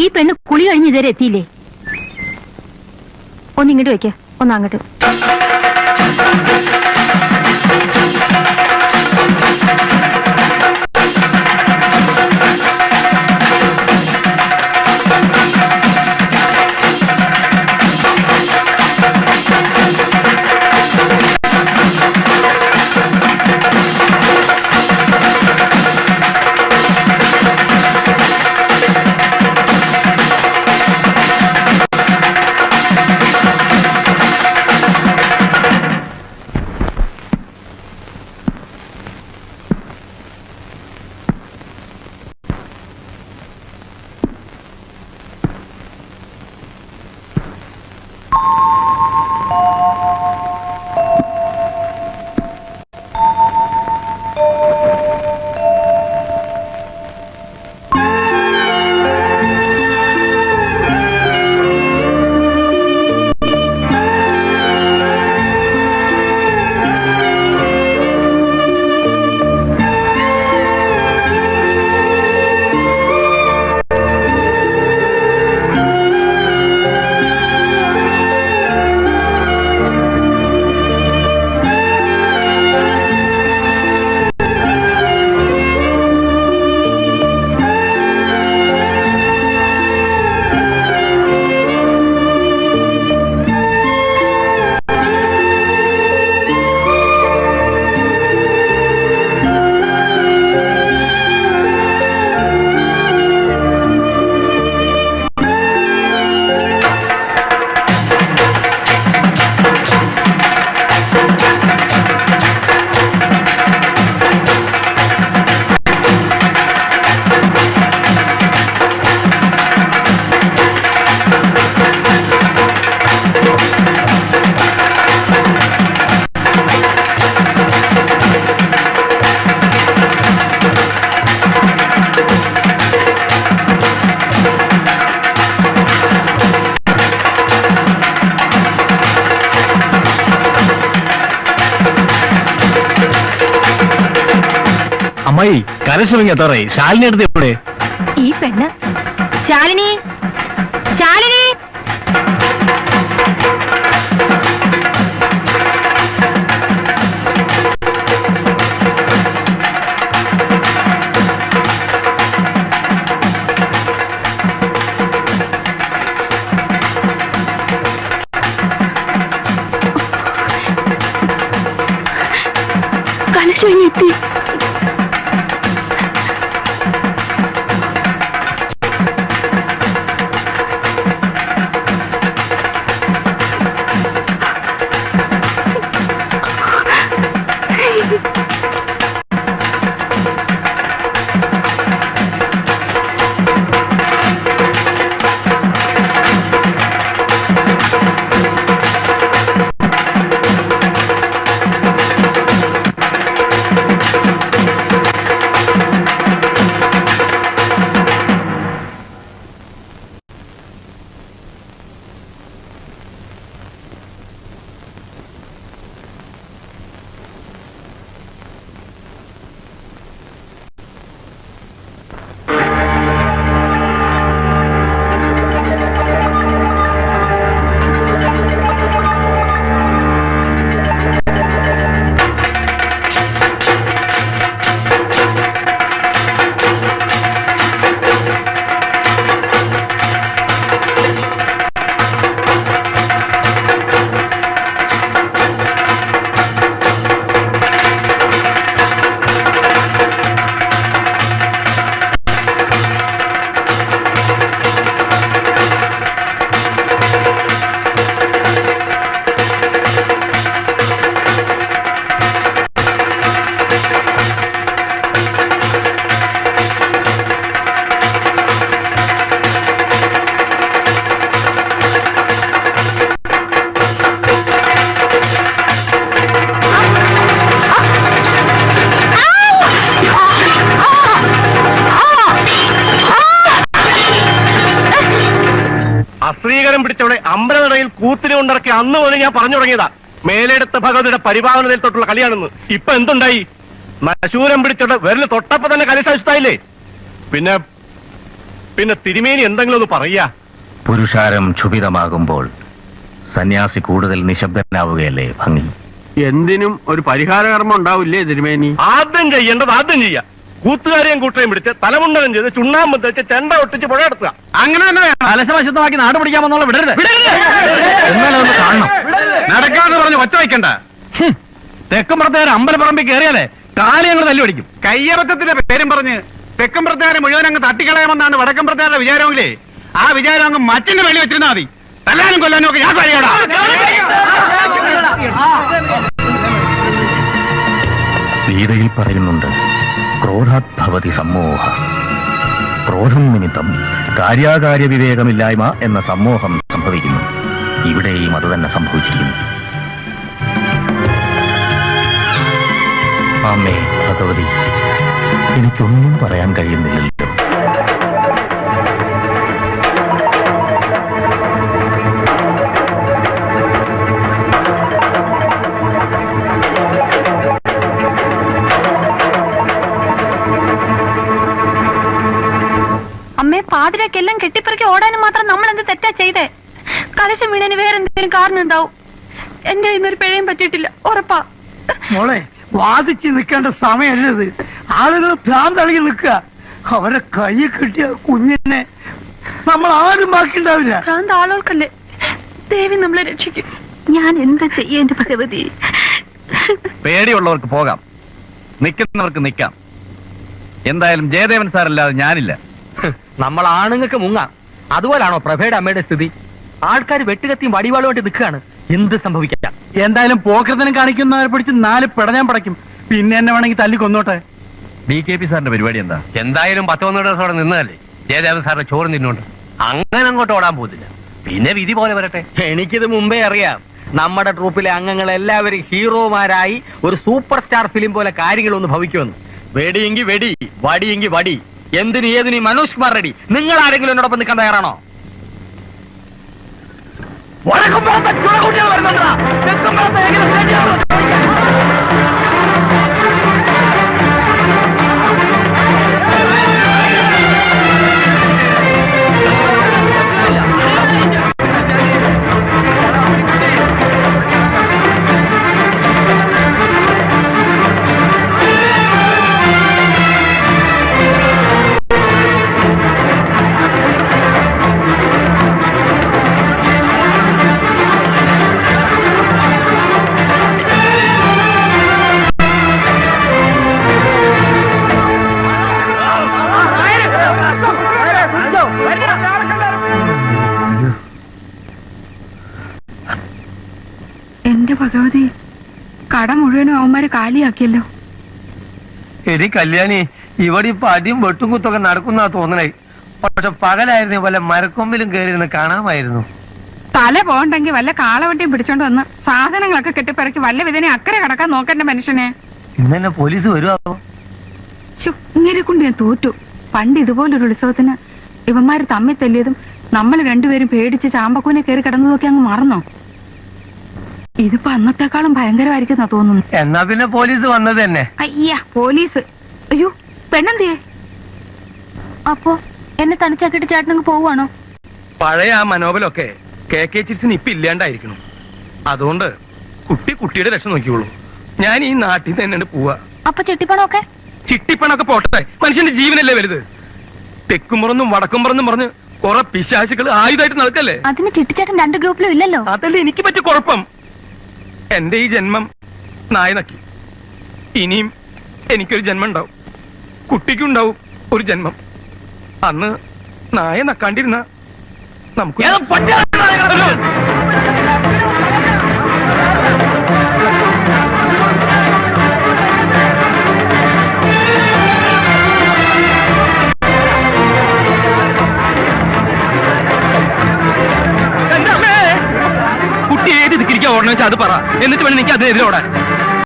ഈ പെണ്ണ് കുളി കഴിഞ്ഞ് ഇതുവരെ എത്തിയില്ലേ? ഒന്നിങ്ങോട്ട് വെക്ക, ഒന്നങ്ങോട്ട്. അമ്മായി കരശ്രമിങ്ങ എത്താറായി. ശാലിനി എടുത്ത് എവിടെ? ഈ പെണ്ണ് ശാലിനി, ശാലിനി. കലശം എത്തി. അശ്രീകരം പിടിച്ചവളെ അമ്പലനടയിൽ കൂത്തിനെ കൊണ്ടിറക്കി അന്ന് മുതൽ ഞാൻ പറഞ്ഞു തുടങ്ങിയതാ മേലെടുത്ത ഭഗവതിയുടെ പരിപാലനയിൽ തൊട്ടുള്ള കളിയാണെന്ന്. ഇപ്പൊ എന്തുണ്ടായി? നശൂരം പിടിച്ചോണ്ട് വിരല് തൊട്ടപ്പോ തന്നെ കളി സഹിഷ്ടായില്ലേ? പിന്നെ തിരുമേനി എന്തെങ്കിലും ഒന്ന് പറയാ. പുരുഷാരം ക്ഷുഭിതമാകുമ്പോൾ സന്യാസി കൂടുതൽ നിശബ്ദനാവുകയല്ലേ ഭംഗി? എന്തിനും ഒരു പരിഹാരകർമ്മം ഉണ്ടാവില്ലേ തിരുമേനി? ആദ്യം ചെയ്യേണ്ടത് ആദ്യം ചെയ്യാം. കൂത്തുകാരെയും കൂട്ടരെയും പിടിച്ച് തലമുണ്ടനം ചെയ്ത് ചുണ്ണാമ്പ് വെച്ച് ചെണ്ട ഒട്ടിച്ച് പുഴ എടുത്തുക. അങ്ങനെ തന്നെ കലശവശത്തമാക്കി നാട് പിടിക്കാമെന്നുള്ള വിടരുത്. എന്നാലും ഒന്ന് കാണണം. നടക്കാന്ന് പറഞ്ഞ് ഒച്ച വയ്ക്കണ്ട. തെക്കുംപുറത്തുകാർ അമ്പലപ്പറമ്പിൽ കയറിയാലേ കാലയങ്ങൾ തല്ലുപിടിക്കും. കയ്യബദ്ധത്തിന്റെ പേരും പറഞ്ഞ് തെക്കമ്പുറത്തുകാരെ മുഴുവൻ അങ്ങ് തട്ടിക്കളയാമെന്നാണ് വടക്കമ്പുറത്തുകാരുടെ വിചാരമെങ്കിലേ ആ വിചാരം അങ്ങ് മറ്റിന്റെ വെളി വെച്ചിരുന്നാ മതി. തല്ലാനും കൊല്ലാനും ഒക്കെ ഞാൻ കഴിയടാ. ഗീതയിൽ പറയുന്നുണ്ട്, ക്രോധാത് ഭവതി സമ്മോഹ. ക്രോധം നിമിത്തം കാര്യാകാര്യ വിവേകമില്ലായ്മ എന്ന സമ്മോഹം സംഭവിക്കുന്നു. ഇവിടെയും അത് തന്നെ സംഭവിച്ചിരിക്കുന്നു. അമ്മേ ഭഗവതി, എനിക്കൊന്നും പറയാൻ കഴിയുന്നില്ലല്ലോ. അമ്മേ, പാതിരക്കെല്ലാം കെട്ടിപ്പറക്കി ഓടാനും മാത്രം നമ്മൾ എന്ത് തെറ്റാ ചെയ്തേ? കലശം വീണന് വേറെ എന്തെങ്കിലും കാരണം ഉണ്ടാവും. എന്റെ ഇന്നൊരു പിഴയും പറ്റിയിട്ടില്ല, ഉറപ്പാ. മോളെ, വാദിച്ച് നിൽക്കേണ്ട സമയമല്ലത്. ആളുകൾ ഭ്രാന്തളിയിൽ നിൽക്കുക. അവരെ കൈ കിട്ടിയ കുഞ്ഞിനെ നമ്മൾ ആരും ബാക്കിണ്ടാവില്ല. ഭ്രാന്ത് ആളുകൾക്കല്ലേ, ദേവി നമ്മളെ രക്ഷിക്കും. ഞാൻ എന്താ ചെയ്യേണ്ട ഭഗവതി? പേടിയുള്ളവർക്ക് പോകാം, നിൽക്കുന്നവർക്ക് നിൽക്കാം. എന്തായാലും ജയദേവൻ സാറല്ലാതെ ഞാനില്ല. നമ്മൾ ആണുങ്ങൾക്ക് മുങ്ങാം. അതുപോലാണോ പ്രഭയുടെ അമ്മയുടെ സ്ഥിതി? ആൾക്കാർ വെട്ടുകത്തിയും വടിവാളുമായിട്ട് നിൽക്കുകയാണ്. എന്ത് സംഭവിക്കാം? എന്തായാലും പോക്കരത്തിനും കാണിക്കുന്നവരെ പിടിച്ച് 4 പിടഞ്ഞാൻ പടയ്ക്കും. പിന്നെ എന്നെ വേണമെങ്കിൽ തല്ലിക്കൊന്നോട്ടെ. DKP സാറിന്റെ പരിപാടി എന്താ? എന്തായാലും 10-12 ദിവസം അവിടെ നിന്നതല്ലേ. ജയദേവൻ സാറിന്റെ ചോറ് തിന്നോണ്ട് അങ്ങനെ അങ്ങോട്ട് ഓടാൻ പോകുന്നില്ല. പിന്നെ വിധി പോലെ വരട്ടെ. എനിക്കിത് മുമ്പേ അറിയാം. നമ്മുടെ ട്രൂപ്പിലെ അംഗങ്ങൾ എല്ലാവരും ഹീറോമാരായി ഒരു സൂപ്പർ സ്റ്റാർ ഫിലിം പോലെ കാര്യങ്ങളൊന്ന് ഭവിക്കുമെന്ന്. വെടിയെങ്കിൽ വെടി, വടിയെങ്കിൽ വടി, എന്തിന് ഏതിന് മനോജ് കുമാർ റെഡി. നിങ്ങൾ ആരെങ്കിലും എന്നോടൊപ്പം നിൽക്കാൻ തയ്യാറാണോ? എന്റെ ഭഗവതി, കട മുഴുവനും അവന്മാര് കാലിയാക്കിയല്ലോ. എടി കല്യാണി, ഇവിടെ ഇപ്പൊ അടിയും വെട്ടും കുത്തൊക്കെ നടക്കുന്ന തോന്നണേ. പക്ഷെ പകലായിരുന്നു വല്ല മരക്കൊമ്പിലും കയറിയിരുന്ന് കാണാമായിരുന്നു. തല പോകണ്ടെങ്കിൽ വല്ല കാളവണ്ടിയും പിടിച്ചോണ്ട് വന്ന് സാധനങ്ങളൊക്കെ കെട്ടിപ്പിറക്കി വല്ല വിധനെ അക്കരെ കടക്കാൻ നോക്കണ്ട മനുഷ്യനെ. ഇന്നെ പോലീസ് വരുമോ? ഇങ്ങനെ കൊണ്ട് ഞാൻ തോറ്റു. പണ്ട് ഇതുപോലൊരു ഉത്സവത്തിന് ഇവന്മാര് തമ്മിൽ തല്ലിയതും നമ്മൾ രണ്ടുപേരും പേടിച്ച് ചാമ്പക്കൂനെ കയറി കിടന്നതൊക്കെ അങ്ങ് മറന്നോ? ഇതിപ്പോ അന്നത്തെക്കാളും ഭയങ്കരമായിരിക്കുന്ന തോന്നുന്നു. എന്നാ പിന്നെ പോലീസ് വന്നത് തന്നെ. അയ്യ, പോലീസ്. അയ്യോ, പെണ്ണെന്തിയേ? അപ്പോ എന്നെ തനിച്ചാക്കിട്ട് ചേട്ടനങ്ങ് പോവാണോ? പഴയ ആ മനോബലൊക്കെ KK ചിറ്റ്സിന് ഇപ്പൊ ഇല്ലാണ്ടായിരിക്കണം. അതുകൊണ്ട് കുട്ടിയുടെ രക്ഷ നോക്കിയുള്ളൂ. ഞാൻ ഈ നാട്ടിൽ തന്നെ പോവാ. അപ്പൊ ചെട്ടിപ്പണമൊക്കെ? ചിട്ടിപ്പണൊക്കെ പോട്ടെ, മനുഷ്യന്റെ ജീവനല്ലേ വലുത്. തെക്കുംപുറന്നും വടക്കുംപുറന്നും പറഞ്ഞ് കുറെ പിശാചുകൾ ആയുധമായിട്ട് നടക്കല്ലേ. അതിന് ചിട്ടിച്ചേട്ടൻ 2 ഗ്രൂപ്പിലും ഇല്ലല്ലോ. അതല്ലേ എനിക്ക് പറ്റിയ കുഴപ്പം. എന്റെ ഈ ജന്മം നായ നക്കി. ഇനിയും എനിക്കൊരു ജന്മം ഉണ്ടാവും, കുട്ടിക്കുണ്ടാവും ഒരു ജന്മം. അന്ന് നായ നക്കാണ്ടിരുന്ന നമുക്ക് കുട്ടി ഏത് ദിക്കിരിക്കാൻ ഓടണം വെച്ചാൽ അത് പറ. എന്നിട്ട് വേണം എനിക്ക് അതിനെതിരെ ഓടാൻ.